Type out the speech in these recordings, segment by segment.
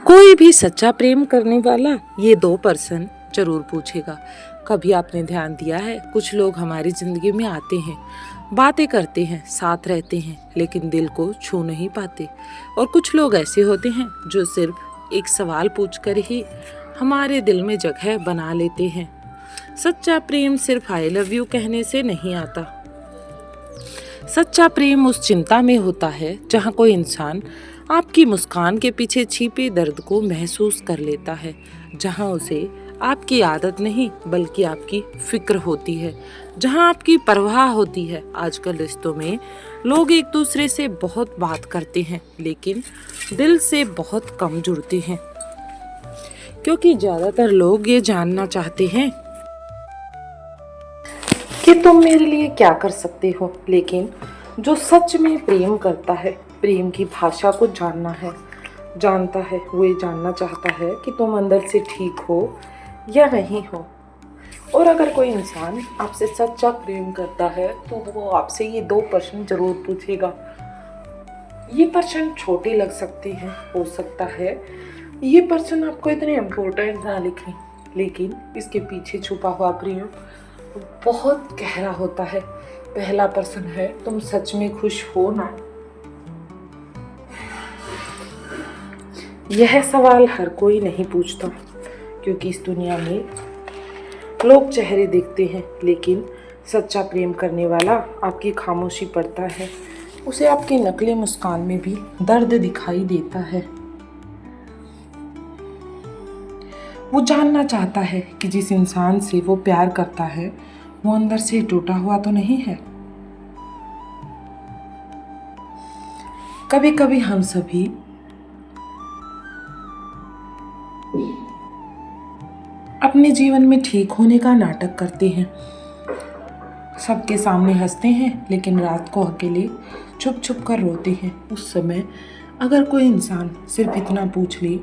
कोई भी सच्चा प्रेम करने वाला ये दो पर्सन जरूर पूछेगा। कभी आपने ध्यान दिया है, कुछ लोग हमारी जिंदगी में आते हैं, बातें करते हैं, साथ रहते हैं, लेकिन दिल को छू नहीं पाते। और कुछ लोग ऐसे होते हैं जो सिर्फ एक सवाल पूछकर ही हमारे दिल में जगह बना लेते हैं। सच्चा प्रेम सिर्फ आई लव यू कहने से नहीं आता। सच्चा प्रेम उस चिंता में होता है जहाँ कोई इंसान आपकी मुस्कान के पीछे छिपे दर्द को महसूस कर लेता है, जहाँ उसे आपकी आदत नहीं बल्कि आपकी फिक्र होती है, जहाँ आपकी परवाह होती है। आजकल रिश्तों में लोग एक दूसरे से बहुत बात करते हैं लेकिन दिल से बहुत कम जुड़ते हैं, क्योंकि ज्यादातर लोग ये जानना चाहते हैं कि तुम मेरे लिए क्या कर सकते हो। लेकिन जो सच में प्रेम करता है, प्रेम की भाषा को जानता है, वो ये जानना चाहता है कि तुम अंदर से ठीक हो या नहीं हो। और अगर कोई इंसान आपसे सच्चा प्रेम करता है तो वो आपसे ये दो प्रश्न जरूर पूछेगा। ये प्रश्न छोटे लग सकते हैं, हो सकता है ये प्रश्न आपको इतने इम्पोर्टेंट ना लिखें, लेकिन इसके पीछे छुपा हुआ प्रेम बहुत गहरा होता है। पहला प्रश्न है, तुम सच में खुश हो ना? यह सवाल हर कोई नहीं पूछता, क्योंकि इस दुनिया में लोग चेहरे देखते हैं, लेकिन सच्चा प्रेम करने वाला आपकी खामोशी पढ़ता है। उसे आपकी नकली मुस्कान में भी दर्द दिखाई देता है। वो जानना चाहता है कि जिस इंसान से वो प्यार करता है वो अंदर से टूटा हुआ तो नहीं है। कभी कभी हम सभी अपने जीवन में ठीक होने का नाटक करते हैं, सबके सामने हंसते हैं, लेकिन रात को अकेले छुप छुप कर रोते हैं। उस समय अगर कोई इंसान सिर्फ इतना पूछ ले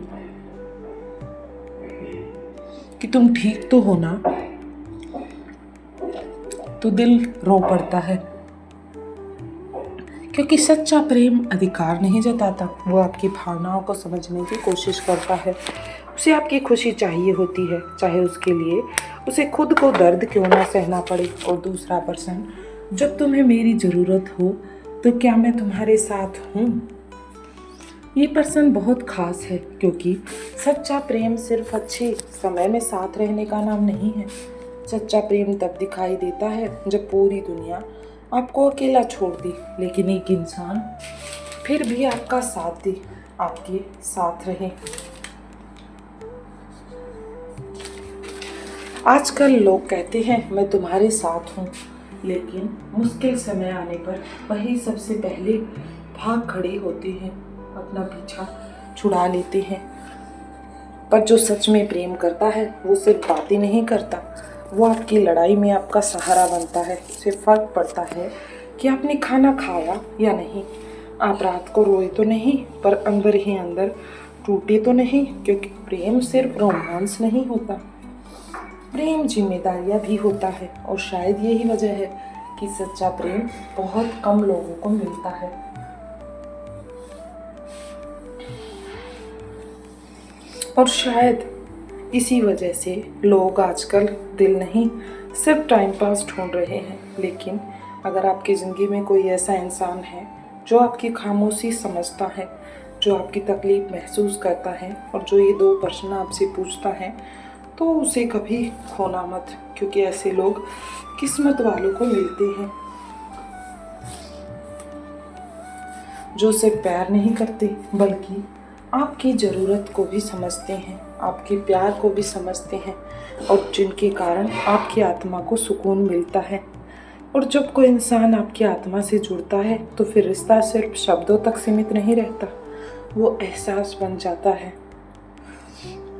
कि तुम ठीक तो हो ना, तो दिल रो पड़ता है, क्योंकि सच्चा प्रेम अधिकार नहीं जताता। वो आपकी भावनाओं को समझने की कोशिश करता है। उसे आपकी खुशी चाहिए होती है, चाहे उसके लिए उसे खुद को दर्द क्यों ना सहना पड़े। और दूसरा प्रश्न, जब तुम्हें मेरी ज़रूरत हो तो क्या मैं तुम्हारे साथ हूँ? ये प्रश्न बहुत खास है, क्योंकि सच्चा प्रेम सिर्फ अच्छे समय में साथ रहने का नाम नहीं है। सच्चा प्रेम तब दिखाई देता है जब पूरी दुनिया आपको अकेला छोड़ दे, लेकिन एक इंसान फिर भी आपका साथ दे, आपके साथ रहे। आजकल लोग कहते हैं मैं तुम्हारे साथ हूँ, लेकिन मुश्किल समय आने पर वही सबसे पहले भाग खड़े होते हैं, अपना पीछा छुड़ा लेते हैं। पर जो सच में प्रेम करता है वो सिर्फ बातें नहीं करता, वो आपकी लड़ाई में आपका सहारा बनता है। उसे फर्क पड़ता है कि आपने खाना खाया या नहीं, आप रात को रोए तो नहीं, पर अंदर ही अंदर टूटे तो नहीं। क्योंकि प्रेम सिर्फ रोमांस नहीं होता, प्रेम जिम्मेदारियां भी होता है। और शायद यही वजह है कि सच्चा प्रेम बहुत कम लोगों को मिलता है। और शायद इसी वजह से लोग आजकल दिल नहीं सिर्फ टाइम पास ढूंढ रहे हैं। लेकिन अगर आपकी ज़िंदगी में कोई ऐसा इंसान है जो आपकी खामोशी समझता है, जो आपकी तकलीफ महसूस करता है, और जो ये दो प्रश्न आपसे पूछता है, तो उसे कभी खोना मत, क्योंकि ऐसे लोग किस्मत वालों को मिलते हैं जो सिर्फ प्यार नहीं करते बल्कि आपकी ज़रूरत को भी समझते हैं, आपके प्यार को भी समझते हैं, और जिनके कारण आपकी आत्मा को सुकून मिलता है। और जब कोई इंसान आपकी आत्मा से जुड़ता है तो फिर रिश्ता सिर्फ शब्दों तक सीमित नहीं रहता, वो एहसास बन जाता है।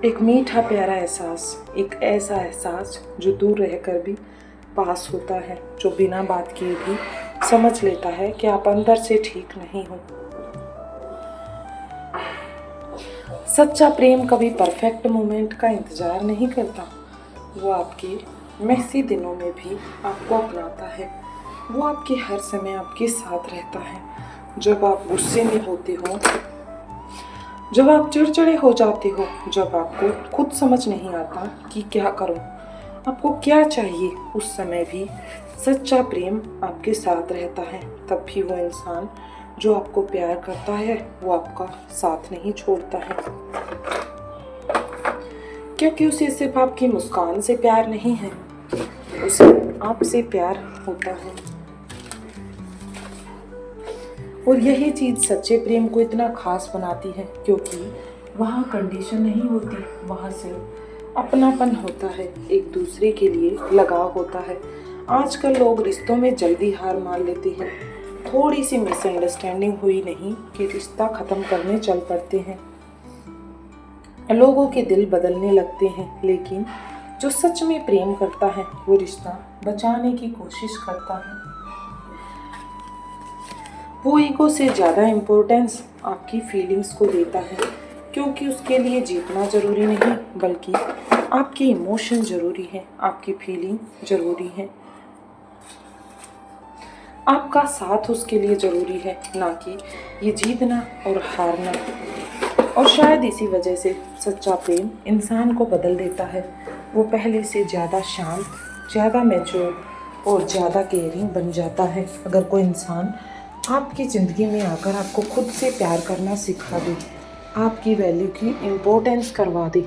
एक मीठा प्यारा एहसास, एक ऐसा एहसास जो दूर रहकर भी पास होता है, जो बिना बात किए भी समझ लेता है कि आप अंदर से ठीक नहीं हो। सच्चा प्रेम कभी परफेक्ट मोमेंट का इंतज़ार नहीं करता, वो आपके मैसी दिनों में भी आपको अपनाता है। वो आपके हर समय आपके साथ रहता है। जब आप गुस्से में होते हो जब आप चिड़चिड़े हो जाते हो, जब आपको खुद समझ नहीं आता कि क्या करो, आपको क्या चाहिए, उस समय भी सच्चा प्रेम आपके साथ रहता है। तब भी वो इंसान जो आपको प्यार करता है वो आपका साथ नहीं छोड़ता है, क्योंकि उसे सिर्फ आपकी मुस्कान से प्यार नहीं है, उसे आपसे प्यार होता है। और यही चीज़ सच्चे प्रेम को इतना खास बनाती है, क्योंकि वहाँ कंडीशन नहीं होती, वहाँ सिर्फ अपनापन होता है, एक दूसरे के लिए लगाव होता है। आजकल लोग रिश्तों में जल्दी हार मान लेते हैं, थोड़ी सी मिसअंडरस्टैंडिंग हुई नहीं कि रिश्ता ख़त्म करने चल पड़ते हैं, लोगों के दिल बदलने लगते हैं। लेकिन जो सच में प्रेम करता है वो रिश्ता बचाने की कोशिश करता है। वो ईगो से ज़्यादा इम्पोर्टेंस आपकी फीलिंग्स को देता है, क्योंकि उसके लिए जीतना ज़रूरी नहीं बल्कि आपके इमोशन ज़रूरी है, आपकी फीलिंग ज़रूरी है, आपका साथ उसके लिए ज़रूरी है, ना कि ये जीतना और हारना। और शायद इसी वजह से सच्चा प्रेम इंसान को बदल देता है। वो पहले से ज़्यादा शांत, ज़्यादा मैच्योर और ज़्यादा केयरिंग बन जाता है। अगर कोई इंसान आपकी ज़िंदगी में आकर आपको खुद से प्यार करना सिखा दे, आपकी वैल्यू की इम्पोर्टेंस करवा दे,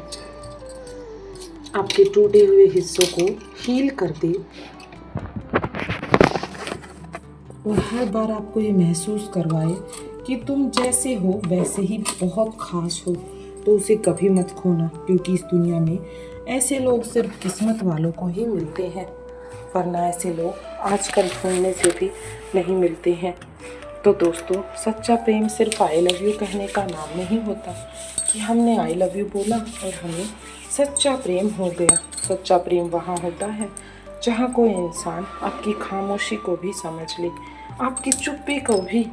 आपके टूटे हुए हिस्सों को हील कर दे और हर बार आपको ये महसूस करवाए कि तुम जैसे हो वैसे ही बहुत खास हो, तो उसे कभी मत खोना, क्योंकि इस दुनिया में ऐसे लोग सिर्फ किस्मत वालों को ही मिलते हैं, वरना ऐसे लोग आजकल ढूंढने से भी नहीं मिलते हैं। तो दोस्तों, सच्चा प्रेम सिर्फ आई लव यू कहने का नाम नहीं होता कि हमने आई लव यू बोला और हमें सच्चा प्रेम हो गया। सच्चा प्रेम वहाँ होता है जहाँ कोई इंसान आपकी खामोशी को भी समझ ले, आपकी चुप्पी को भी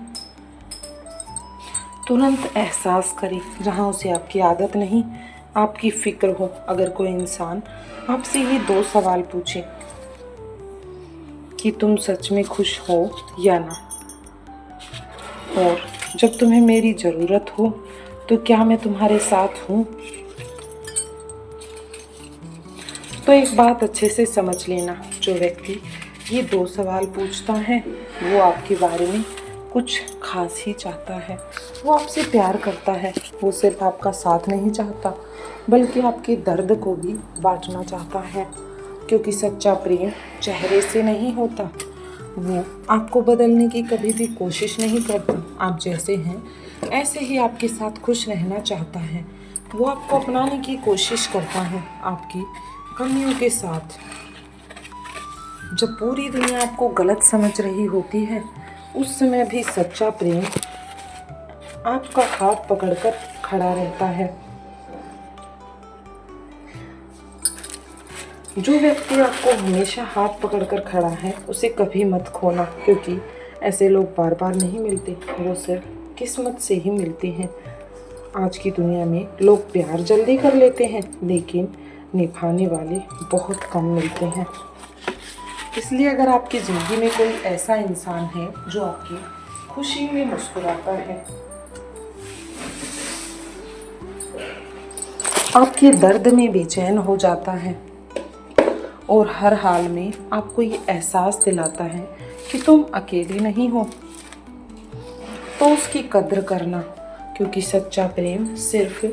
तुरंत एहसास करे, जहाँ उसे आपकी आदत नहीं आपकी फ़िक्र हो। अगर कोई इंसान आपसे ये 2 सवाल पूछे कि तुम सच में खुश हो या ना, और जब तुम्हें मेरी ज़रूरत हो तो क्या मैं तुम्हारे साथ हूँ, तो एक बात अच्छे से समझ लेना, जो व्यक्ति ये 2 सवाल पूछता है वो आपके बारे में कुछ खास ही चाहता है। वो आपसे प्यार करता है, वो सिर्फ आपका साथ नहीं चाहता बल्कि आपके दर्द को भी बांटना चाहता है, क्योंकि सच्चा प्रेम चेहरे से नहीं होता। वो आपको बदलने की कभी भी कोशिश नहीं करता, आप जैसे हैं ऐसे ही आपके साथ खुश रहना चाहता है। वो आपको अपनाने की कोशिश करता है आपकी कमियों के साथ। जब पूरी दुनिया आपको गलत समझ रही होती है, उस समय भी सच्चा प्रेम आपका हाथ पकड़कर खड़ा रहता है। जो व्यक्ति आपको हमेशा हाथ पकड़कर खड़ा है उसे कभी मत खोना, क्योंकि ऐसे लोग बार बार नहीं मिलते, वो सिर्फ किस्मत से ही मिलते हैं। आज की दुनिया में लोग प्यार जल्दी कर लेते हैं, लेकिन निभाने वाले बहुत कम मिलते हैं। इसलिए अगर आपकी ज़िंदगी में कोई ऐसा इंसान है जो आपकी खुशी में मुस्कुराता है, आपके दर्द में बेचैन हो जाता है और हर हाल में आपको ये एहसास दिलाता है कि तुम अकेले नहीं हो, तो उसकी कद्र करना, क्योंकि सच्चा प्रेम सिर्फ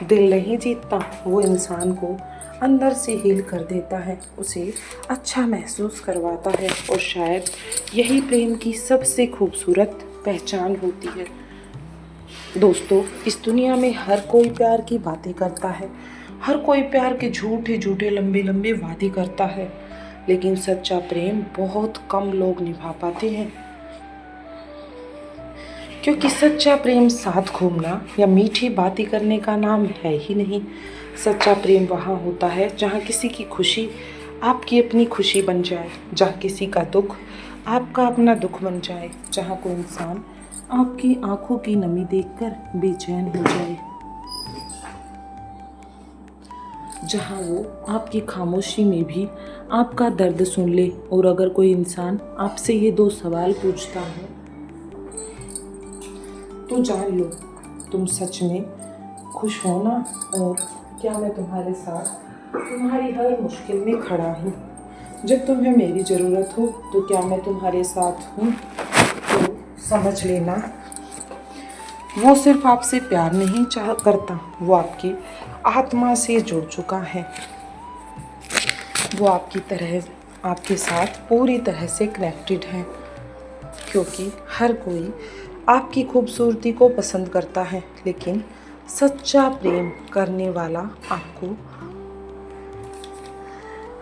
दिल नहीं जीतता, वो इंसान को अंदर से हील कर देता है, उसे अच्छा महसूस करवाता है। और शायद यही प्रेम की सबसे खूबसूरत पहचान होती है। दोस्तों, इस दुनिया में हर कोई प्यार की बातें करता है, हर कोई प्यार के झूठे झूठे लंबे लंबे वादे करता है, लेकिन सच्चा प्रेम बहुत कम लोग निभा पाते हैं, क्योंकि सच्चा प्रेम साथ घूमना या मीठी बातें करने का नाम है ही नहीं। सच्चा प्रेम वहाँ होता है जहाँ किसी की खुशी आपकी अपनी खुशी बन जाए, जहाँ किसी का दुख आपका अपना दुख बन जाए, जहाँ कोई इंसान आपकी आंखों की नमी देखकर बेचैन हो जाए, जहाँ वो आपकी खामोशी में भी आपका दर्द सुन ले। और अगर कोई इंसान आपसे ये 2 सवाल पूछता है तो जान लो तुम सच में खुश हो ना? और क्या मैं तुम्हारे साथ तुम्हारी हर मुश्किल में खड़ा हूँ? जब तुम्हें मेरी ज़रूरत हो तो क्या मैं तुम्हारे साथ हूँ? तो समझ लेना, वो सिर्फ आपसे प्यार नहीं चाह करता, वो आपकी आत्मा से जुड़ चुका है। वो आपकी तरह आपके साथ पूरी तरह से कनेक्टेड है, क्योंकि हर कोई आपकी खूबसूरती को पसंद करता है, लेकिन सच्चा प्रेम करने वाला आपको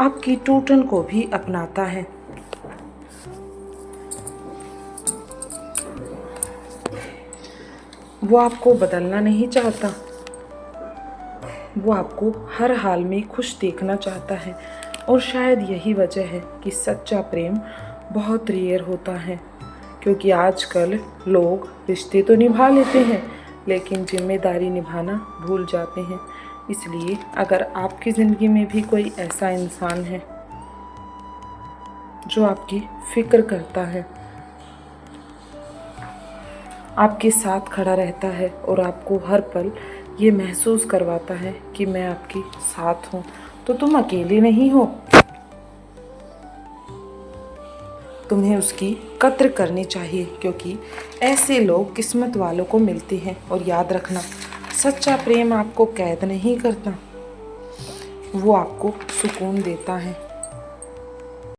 आपकी टूटन को भी अपनाता है। वो आपको बदलना नहीं चाहता, वो आपको हर हाल में खुश देखना चाहता है। और शायद यही वजह है कि सच्चा प्रेम बहुत रेयर होता है, क्योंकि आजकल लोग रिश्ते तो निभा लेते हैं लेकिन जिम्मेदारी निभाना भूल जाते हैं। इसलिए अगर आपकी ज़िंदगी में भी कोई ऐसा इंसान है जो आपकी फिक्र करता है, आपके साथ खड़ा रहता है और आपको हर पल ये महसूस करवाता है कि मैं आपके साथ हूँ, तो तुम अकेले नहीं हो। तुम्हें उसकी कद्र करनी चाहिए, क्योंकि ऐसे लोग किस्मत वालों को मिलते हैं। और याद रखना, सच्चा प्रेम आपको कैद नहीं करता, वो आपको सुकून देता है।